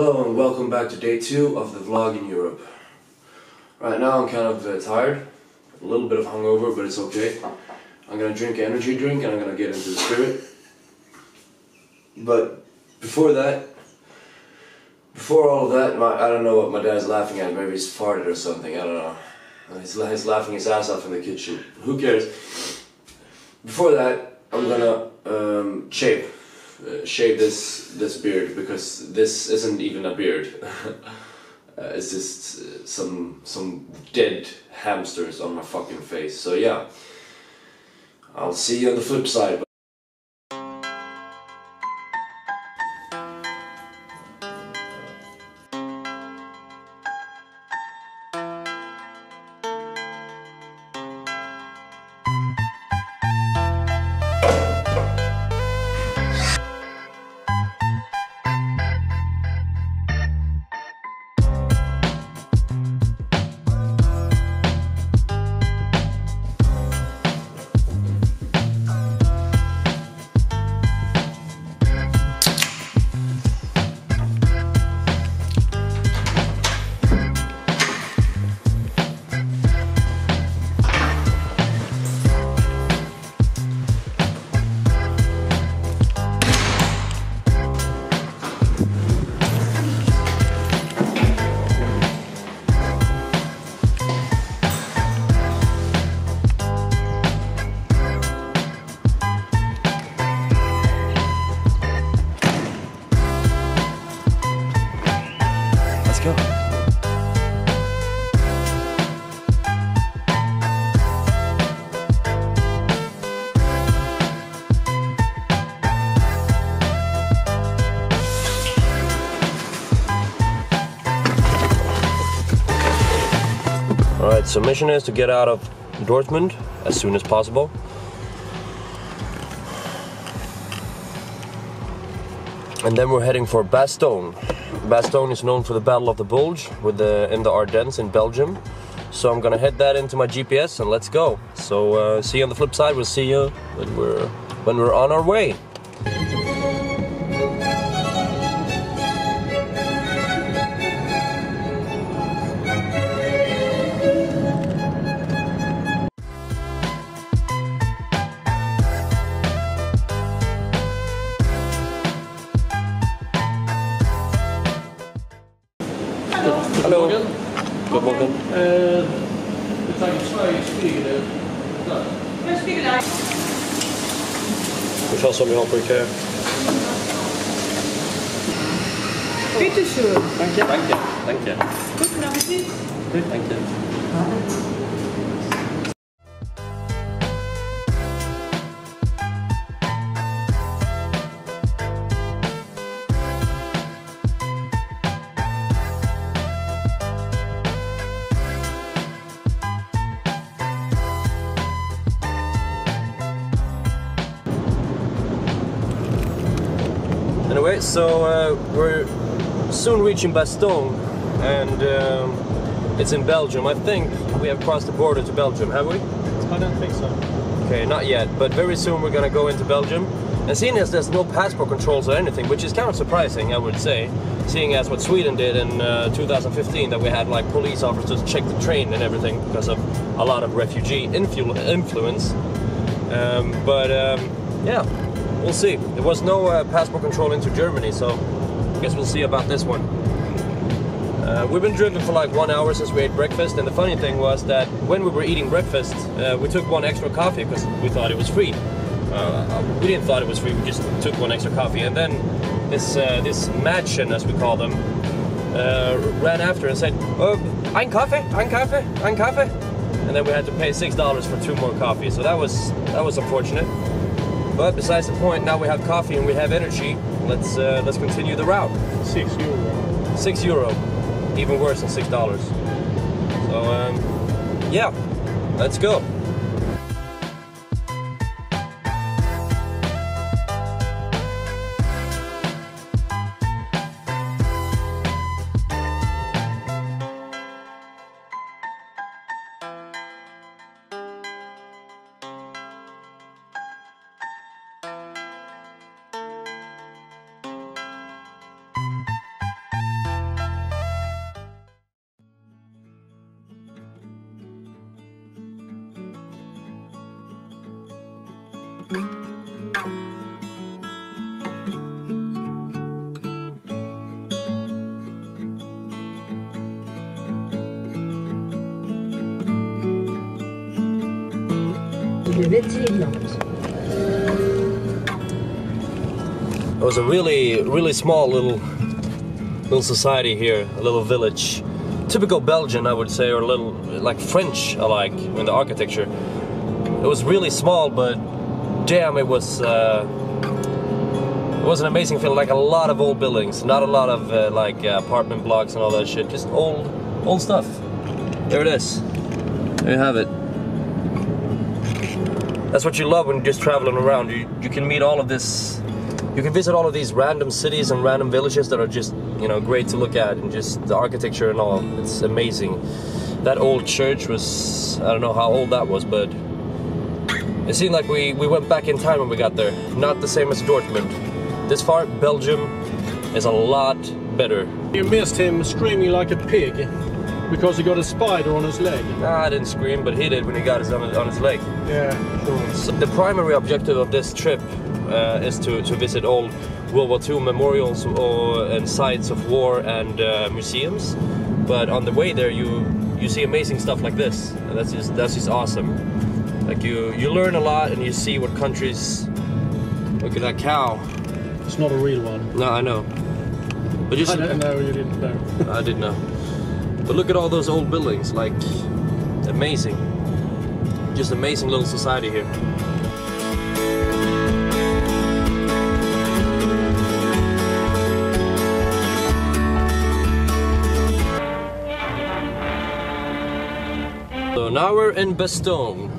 Hello and welcome back to day 2 of the vlog in Europe. Right now I'm kind of tired, a little bit of hungover, but it's okay. I'm gonna drink an energy drink and I'm gonna get into the spirit. But before all of that, I don't know what my dad's laughing at. Maybe he's farted or something, I don't know. He's laughing his ass off in the kitchen. Who cares? Before that, I'm gonna shave this beard, because this isn't even a beard. It's just some dead hamsters on my fucking face. So yeah, I'll see you on the flip side. Go. Alright, so mission is to get out of Dortmund as soon as possible. And then we're heading for Bastogne. Bastogne is known for the Battle of the Bulge in the Ardennes in Belgium. So I'm gonna head that into my GPS and let's go. So see you on the flip side. We'll see you when we're on our way. Hallo. Good morning. We zijn 2 spiegelen. Ja, spiegelei. We gaan zo weer op elkaar. Bitte schön. Dank je. Dank je. Dank je. Guten Appetit. Goed, dank je. Anyway, so we're soon reaching Bastogne, and it's in Belgium. I think we have crossed the border to Belgium, have we? I don't think so. Okay, not yet, but very soon we're gonna go into Belgium. And seeing as there's no passport controls or anything, which is kind of surprising, I would say, seeing as what Sweden did in 2015, that we had like police officers check the train and everything because of a lot of refugee influence. Yeah. We'll see. There was no passport control into Germany, so I guess we'll see about this one. We've been driven for like 1 hour since we ate breakfast, and the funny thing was that when we were eating breakfast, we took 1 extra coffee because we thought it was free. We didn't thought it was free, we just took 1 extra coffee, and then this Mädchen, as we call them, ran after and said, "Oh, ein Kaffee, ein Kaffee, ein Kaffee," and then we had to pay $6 for 2 more coffees. So that was unfortunate. But besides the point, now we have coffee and we have energy. Let's continue the route. €6. €6, even worse than $6. So yeah, let's go. It was a really small little society here, a little village. Typical Belgian, I would say, or a little like French alike in the architecture. It was really small, but damn, it was an amazing feeling. Like a lot of old buildings, not a lot of like apartment blocks and all that shit. Just old stuff. There it is. There you have it. That's what you love when you're just traveling around. You can meet all of this. You can visit all of these random cities and random villages that are just, you know, great to look at, and just the architecture and all. It's amazing. That old church was, I don't know how old that was, but it seemed like we went back in time when we got there. Not the same as Dortmund. This far, Belgium is a lot better. You missed him screaming like a pig because he got a spider on his leg. Nah, I didn't scream, but he did when he got it on his leg. Yeah, sure. So the primary objective of this trip is to visit old World War II memorials and sites of war and museums. But on the way there, you see amazing stuff like this, and that's just awesome. Like you learn a lot, and you see what countries. Look at that cow. It's not a real one. No, I know. But just, I don't know. You didn't know. I didn't know. But look at all those old buildings. Like amazing. Just amazing little society here. So now we're in Bastogne,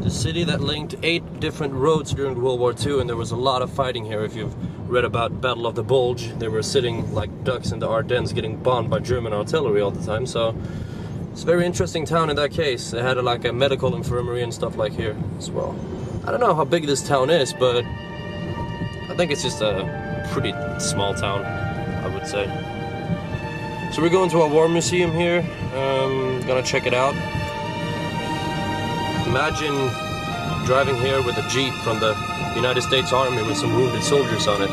the city that linked 8 different roads during World War II, and there was a lot of fighting here. If you've read about Battle of the Bulge, they were sitting like ducks in the Ardennes getting bombed by German artillery all the time. So it's a very interesting town in that case. They had like a medical infirmary and stuff like here as well. I don't know how big this town is, but I think it's just a pretty small town, I would say. So we're going to a war museum here. Gonna check it out. Imagine driving here with a Jeep from the United States Army with some wounded soldiers on it.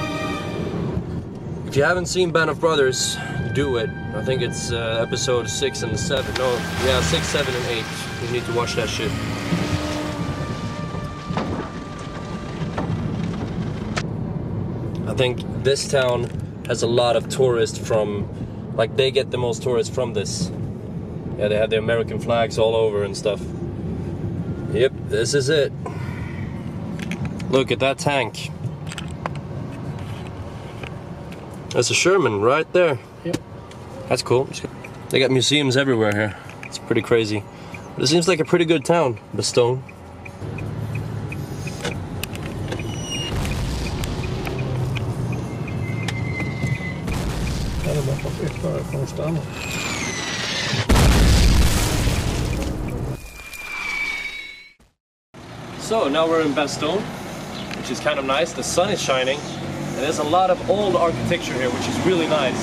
If you haven't seen Band of Brothers, do it. I think it's episode 6 and 7. No, yeah, 6, 7, and 8. You need to watch that shit. I think this town has a lot of tourists from, like, they get the most tourists from this. Yeah, they have the American flags all over and stuff. Yep, this is it. Look at that tank. That's a Sherman right there. Yep. That's cool. They got museums everywhere here. It's pretty crazy. But it seems like a pretty good town, Bastogne. So now we're in Bastogne, which is kind of nice. The sun is shining, and there's a lot of old architecture here, which is really nice.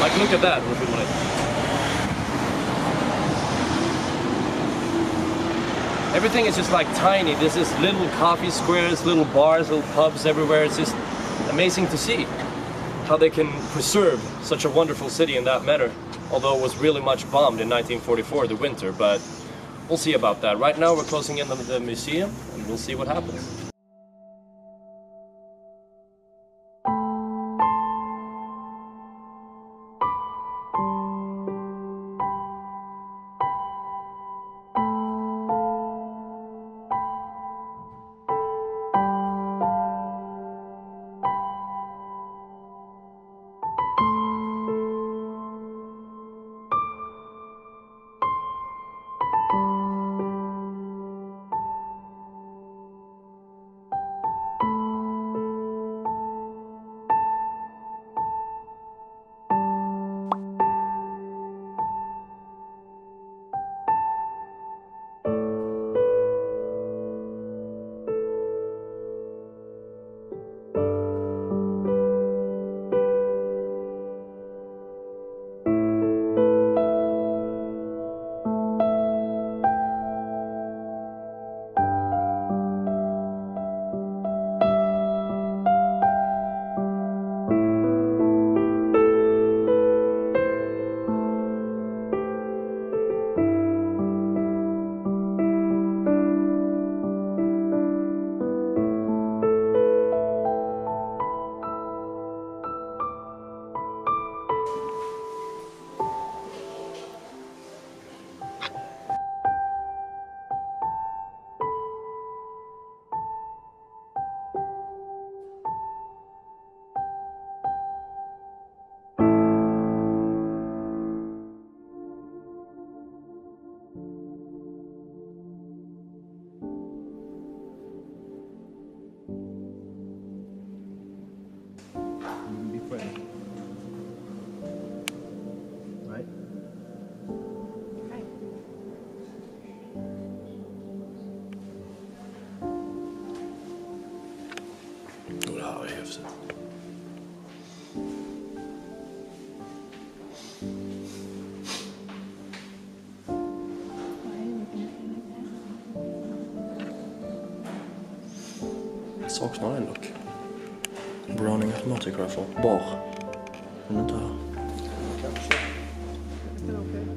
Like, look at that. Everything is just like tiny. There's just little coffee squares, little bars, little pubs everywhere. It's just amazing to see how they can preserve such a wonderful city in that manner. Although it was really much bombed in 1944, the winter, but we'll see about that. Right now we're closing in on the museum, and we'll see what happens. saknar den dock. Browning Automatic Rifle. Bar. Den är inte här. Kanske. Den är okej.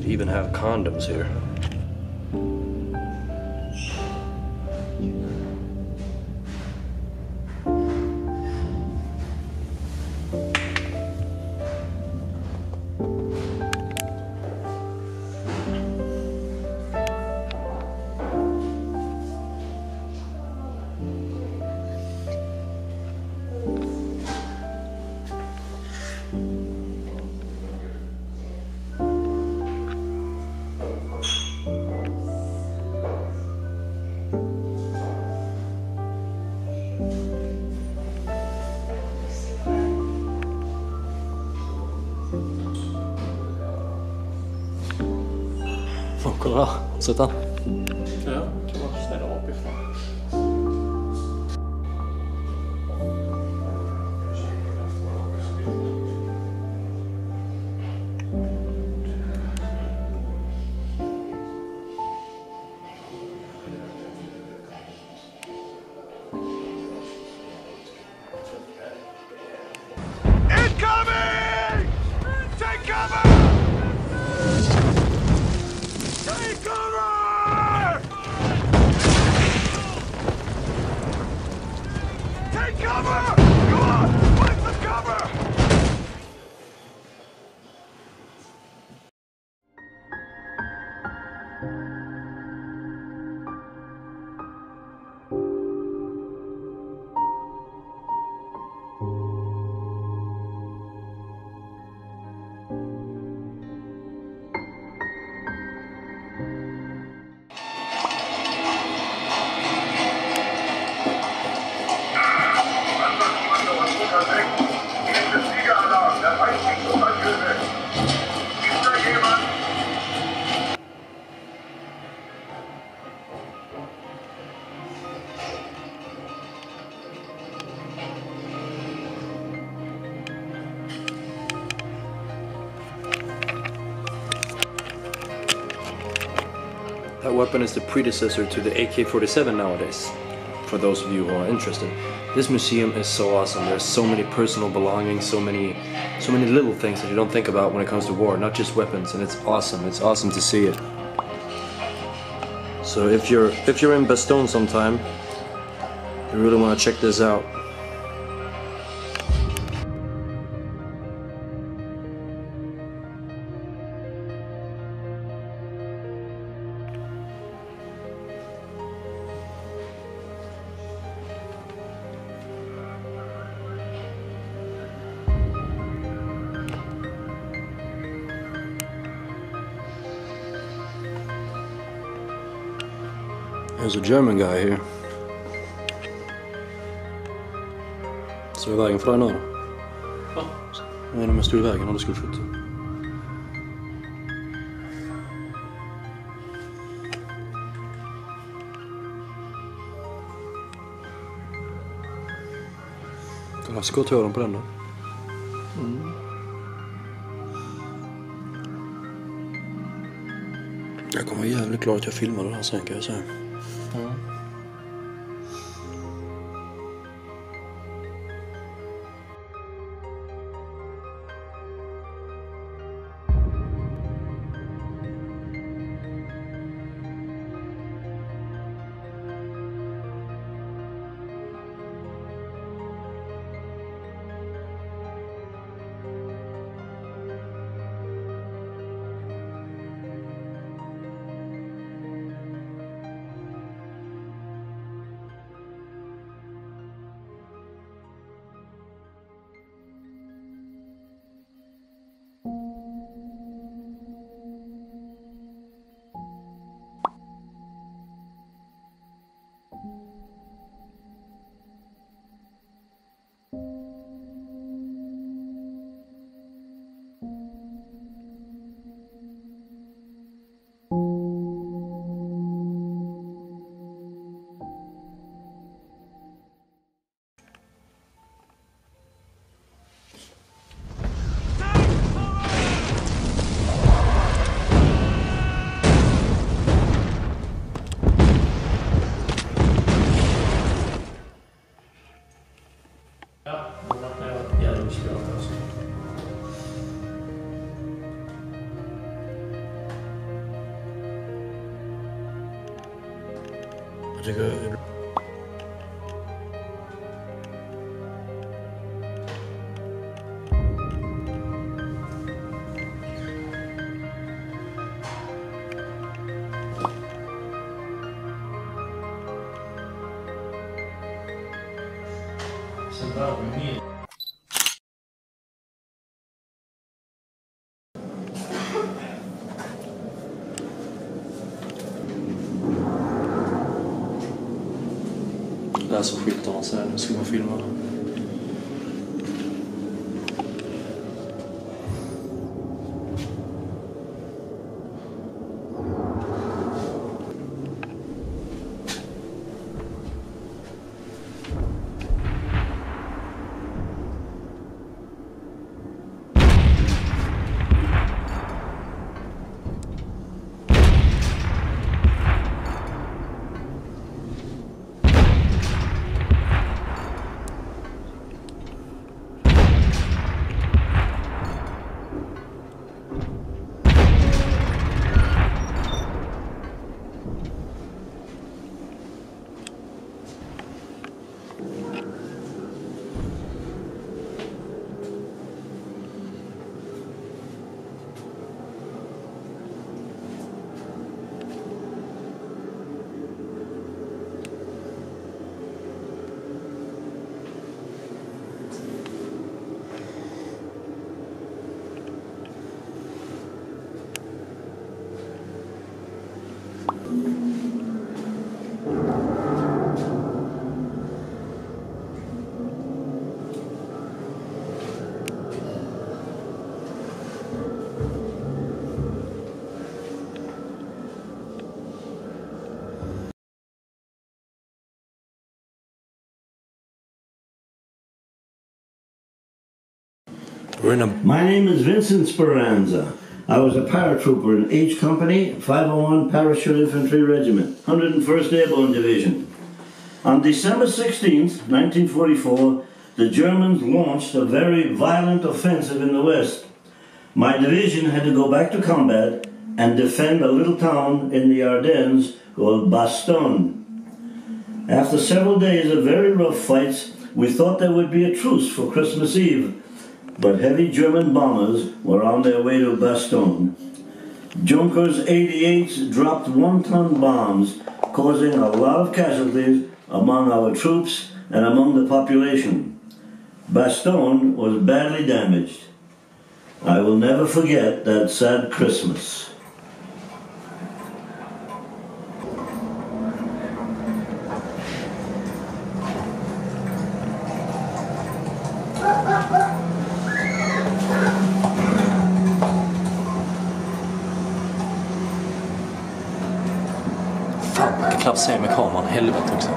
They even have condoms here. Kolla där, har du sett den? Ja, kan man ställa upp ifrån. Incoming! Take cover! Take cover! Take cover! Go on! Find some cover! That weapon is the predecessor to the AK-47 nowadays, for those of you who are interested. This museum is so awesome. There's so many personal belongings, so many little things that you don't think about when it comes to war, not just weapons, and it's awesome. It's awesome to see it. So if you're in Bastogne sometime, you really want to check this out. There's a German guy here. Så i vägen för dig nu då? Va? Jag vet inte om jag stod i vägen om du skulle skjuta. Kolla skotthålen på den då. Jag kommer vara jävligt glad att jag filmade det här sen, kan jag säga. ska jag alltså. Jag tycker... Sen där vi med. Läser skyltarna så här, nu ska man filma. My name is Vincent Speranza. I was a paratrooper in H Company, 501 Parachute Infantry Regiment, 101st Airborne Division. On December 16th, 1944, the Germans launched a very violent offensive in the west. My division had to go back to combat and defend a little town in the Ardennes called Bastogne. After several days of very rough fights, we thought there would be a truce for Christmas Eve. But heavy German bombers were on their way to Bastogne. Junkers 88s dropped 1-ton bombs, causing a lot of casualties among our troops and among the population. Bastogne was badly damaged. I will never forget that sad Christmas. Fan, jag knappt se med kameran. Helvete också.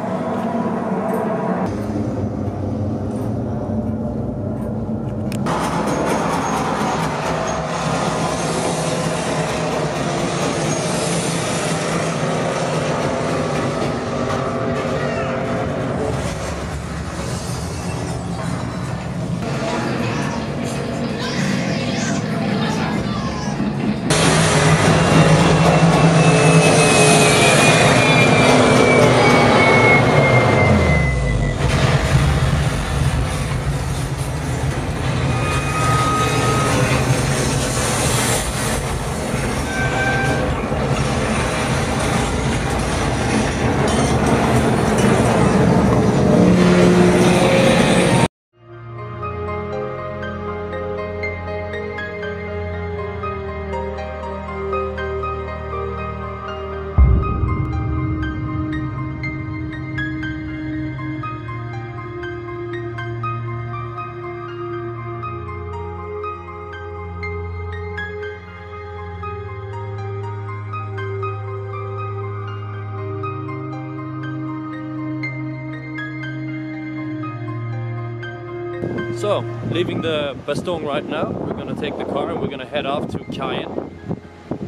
So, leaving the Bastogne right now, we're gonna take the car and we're gonna head off to Caen.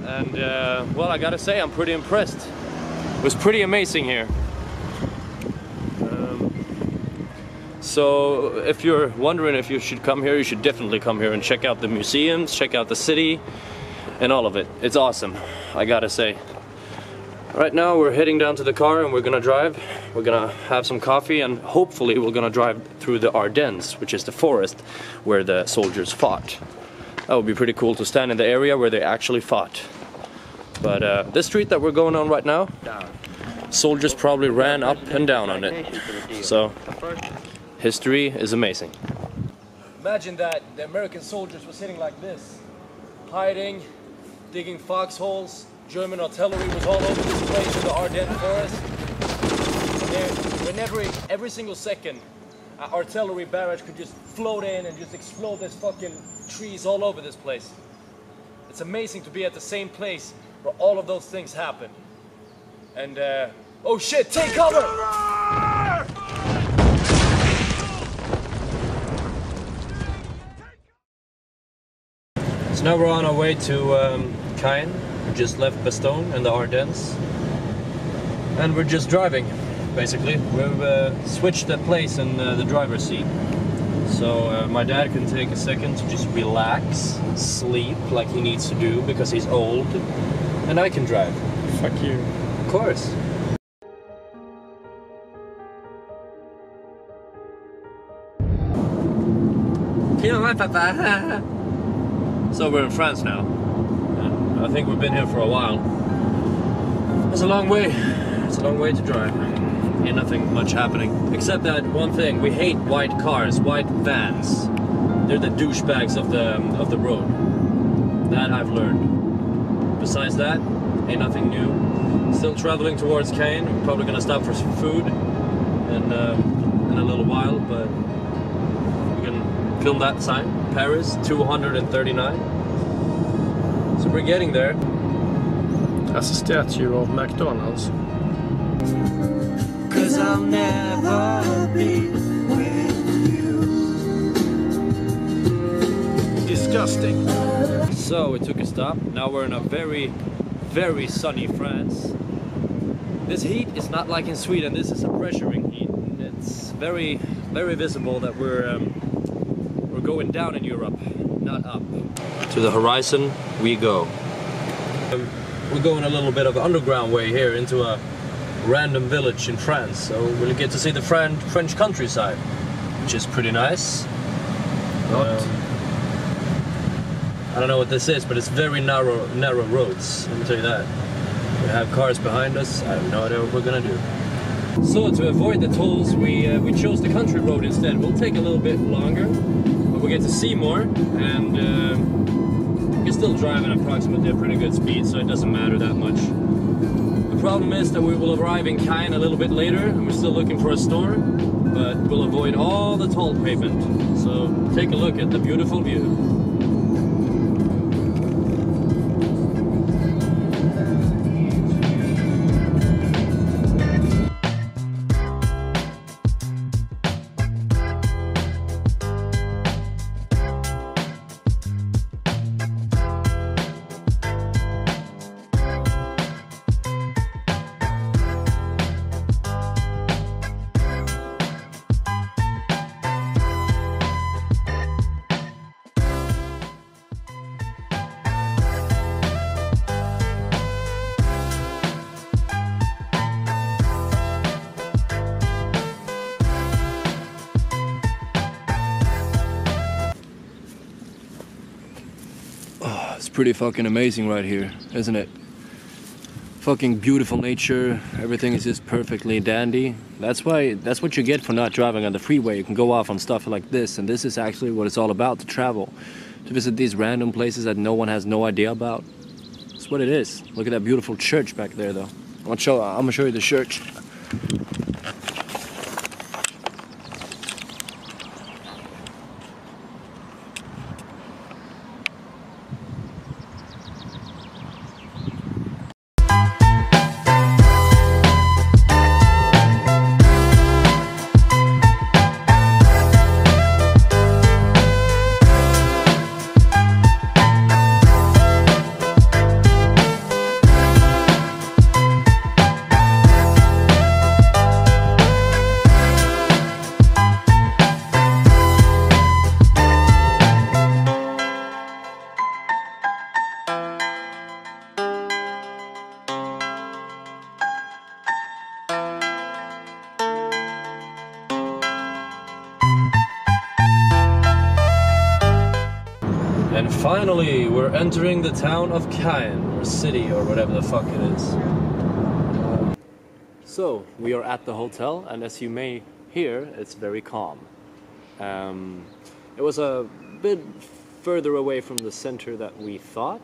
And well, I gotta say, I'm pretty impressed. It was pretty amazing here. So if you're wondering if you should come here, you should definitely come here and check out the museums, check out the city, and all of it. It's awesome, I gotta say. Right now we're heading down to the car and we're gonna drive. We're gonna have some coffee and hopefully we're gonna drive through the Ardennes, which is the forest where the soldiers fought. That would be pretty cool to stand in the area where they actually fought. But this street that we're going on right now, soldiers probably ran up and down on it. So history is amazing. Imagine that the American soldiers were sitting like this, hiding, digging foxholes. German artillery was all over this place in the Ardennes forest. Whenever, every single second, an artillery barrage could just float in and just explode this fucking trees all over this place. It's amazing to be at the same place where all of those things happen. And oh shit, take cover! So now we're on our way to Caen. We just left Bastogne in the Ardennes. And we're just driving, basically. We've switched the place in the driver's seat. So my dad can take a second to just relax, sleep like he needs to do because he's old. And I can drive. Fuck you. Of course. So we're in France now. And I think we've been here for a while. It's a long way. It's a long way to drive. Ain't nothing much happening. Except that one thing, we hate white cars, white vans. They're the douchebags of the road. That I've learned. Besides that, ain't nothing new. Still traveling towards Caen. We're probably gonna stop for some food in a little while, but we can film that sign. Paris 239. So we're getting there. That's a statue of McDonald's. 'Cause I'll never be with you. Disgusting. So we took a stop. Now we're in a very, very sunny France. This heat is not like in Sweden. This is a pressuring heat. It's very, very visible that we're going down in Europe, not up. To the horizon we go. We're going a little bit of an underground way here into a random village in France, so we'll get to see the French countryside, which is pretty nice. I don't know what this is, but it's very narrow roads, let me tell you that. We have cars behind us, I have no idea what we're gonna do. So to avoid the tolls, we chose the country road instead. We'll take a little bit longer, but we get to see more, and we can still drive at approximately a pretty good speed, so it doesn't matter that much. The problem is that we will arrive in Caen a little bit later, and we're still looking for a store, but we'll avoid all the toll payment. So take a look at the beautiful view. It's pretty fucking amazing right here, isn't it? Fucking beautiful nature, everything is just perfectly dandy. That's what you get for not driving on the freeway. You can go off on stuff like this, and this is actually what it's all about, to travel. To visit these random places that no one has no idea about. That's what it is. Look at that beautiful church back there though. I'm gonna show you the church. And finally, we're entering the town of Caen, or city, or whatever the fuck it is. So, we are at the hotel, and as you may hear, it's very calm. It was a bit further away from the center that we thought,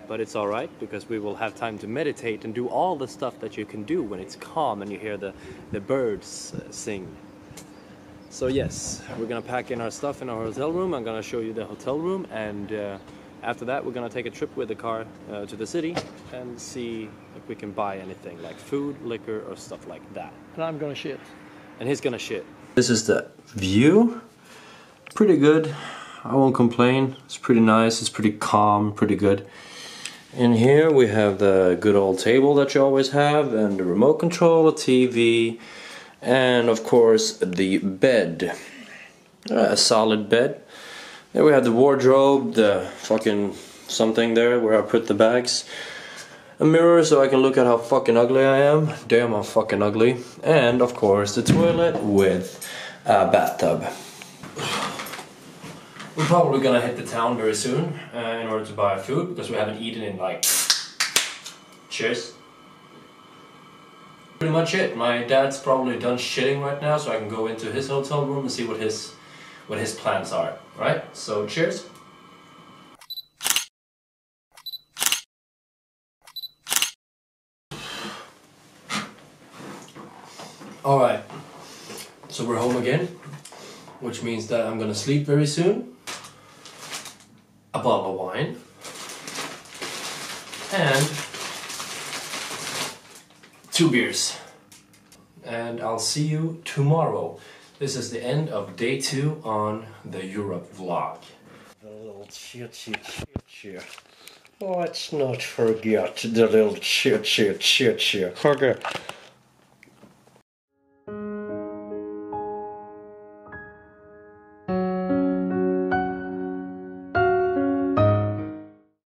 but it's alright, because we will have time to meditate and do all the stuff that you can do when it's calm and you hear the birds sing. So yes, we're gonna pack in our stuff in our hotel room. I'm gonna show you the hotel room, and after that we're gonna take a trip with the car to the city and see if we can buy anything like food, liquor, or stuff like that. And I'm gonna shit. And he's gonna shit. This is the view. Pretty good. I won't complain. It's pretty nice. It's pretty calm. Pretty good. In here we have the good old table that you always have, and the remote control, a TV, and of course the bed. A solid bed. Then we have the wardrobe, the fucking something there where I put the bags. A mirror so I can look at how fucking ugly I am. Damn, I'm fucking ugly. And of course the toilet with a bathtub. We're probably gonna hit the town very soon in order to buy food, because we haven't eaten in like... Cheers. Pretty much it. My dad's probably done shitting right now, so I can go into his hotel room and see what his plans are. Right? So cheers. Alright, so we're home again, which means that I'm gonna sleep very soon. A bottle of wine. And 2 beers. And I'll see you tomorrow. This is the end of day 2 on the Europe vlog. The little chit. Let's not forget the little chit. Okay.